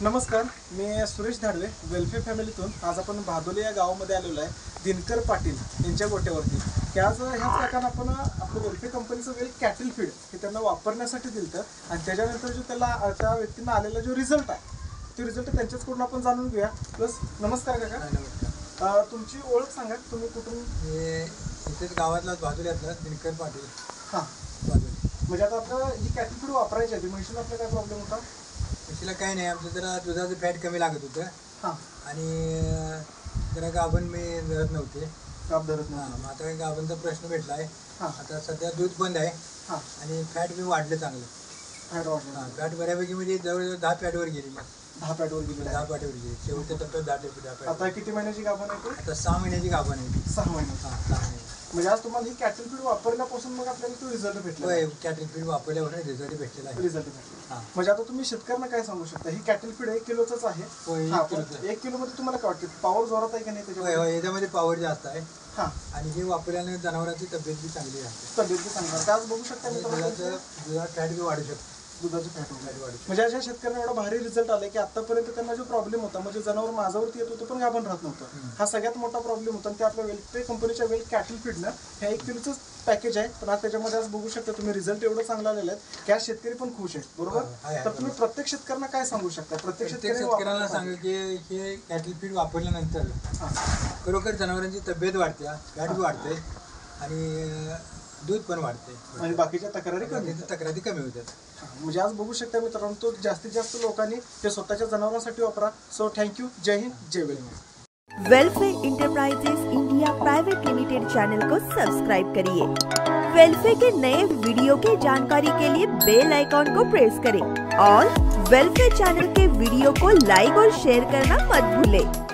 नमस्कार, मी सुरेश धाडवे वेलफेअर फॅमिलीतून आज आपण भादोली या गावामध्ये आलेलो आहे. दिनकर पाटील यांच्या गोट्यावरती की आज ह्याच काकांना आपण आपलं वेलफेअर कंपनीचं वेल कॅटल फीड हे त्यांना वापरण्यासाठी दिलं आणि त्याच्यानंतर जो त्याला त्या व्यक्तींना आलेला जो रिझल्ट आहे तो रिझल्ट त्यांच्याचकडून आपण जाणून घेऊया. प्लस नमस्कार काका. नमस्कार. तुमची ओळख सांगा, तुम्ही कुठून? इथेच गावातला भादोलीतला दिनकर पाटील. हां, भादोली. म्हणजे आता आपल्याला ही कॅटल फीड वापरायची आहे, म्हशीला आपला काय प्रॉब्लेम होता? म्हशीला काही नाही, आमचं जरा दुधाचं फॅट कमी लागत होतं. हां, आणि जरा गाभण मी धरत नव्हते. गाभ धरत हां, नाही. मग आता गाभणचा प्रश्न भेटला आहे. हां आता सध्या दूध बंद आहे. हां, आणि फॅट बी वाढलं चांगलं. फॅट वाढलं. हां, फॅट बऱ्यापैकी म्हणजे जवळजवळ 10 फॅटवर गेली. 10 फॅटवर गेलेलं 10 आहे. फॅटवर गेली. शेवटच्या टप्प्यात 10 फॅट. आता किती महिन्याची गाभण आहे? आता 6 महिन्याची गाभण आहे. 6 महिन्याची. हां, 6 महिने. म्हणजे आज तुम्हाला ही कॅटल फीड वापरल्यापासून मग आपल्याला तो रिझल्ट भेटला. होय, कॅटल फीड वापरल्यावर रिझल्ट भेटलेला आहे. रिझल्ट भेटला. हां. म्हणजे आता तुम्ही शेतकऱ्यांना काय सांगू शकता? ही कॅटल फीड 1 किलोच आहे. होय, 1 हां, किलोचं. 1 किलो मध्ये तुम्हाला काय वाटतं, पॉवर जोरात आहे की नाही होय त्याच्यामध्ये? होय, याच्यामध्ये पॉवर जास्त आहे. हां, आणि हे वापरल्याने जनावरांची तब्येत बी चांगली राहते. तब्येत बी चांगली आहे. आज बघू शकता आणि मित्रांनो, दुधात फॅट बी वाढू शकतो. दुधाचं फॅट फॅट वाढू शकतो. म्हणजे अशा शेतकऱ्यांना एवढा भारी रिझल्ट आलाय की आतापर्यंत त्यांना जो प्रॉब्लेम होता, म्हणजे जनावर माझ्यावरती येत होतं पण गाभण राहत नव्हतं, हा सगळ्यात मोठा प्रॉब्लेम होता. आणि ते आपल्या वेलफेअर कंपनीच्या वेल कॅटल फीडनं ह्या 1 किलोचं पॅकेज आहे. पण आज त्याच्यामध्ये आज बघू शकता तुम्ही रिझल्ट एवढं चांगला आलेला आहे की आज शेतकरी पण खुश आहेत. बरोबर? आहे. तर तुम्ही प्रत्येक शेतकऱ्यांना काय सांगू शकता? प्रत्येक शेतकऱ्यांना सांगा की हे कॅटल फीड वापरल्यानंतर खरोखर जनावरांची तब्येत वाढते, फॅट बी वाढते आणि दूध पण वाढते आणि बाकीच्या तक्रारी कमी तक्रारी कमी होतात. म्हणजे आज बघू शकता मित्रांनो, तो जास्तीत जास्त लोकांनी ते स्वतःच्या जनावरांसाठी वापरा. So thank you. जय हिंद, जय welfare. Welfare enterprises India private limited channel को सब्सक्राइब करिए। वेलफेयर के नए वीडियो के जानकारी के लिए बेल आइकॉन को प्रेस करें और वेलफेयर चैनल के वीडियो को लाइक और शेयर करना मत भूलें।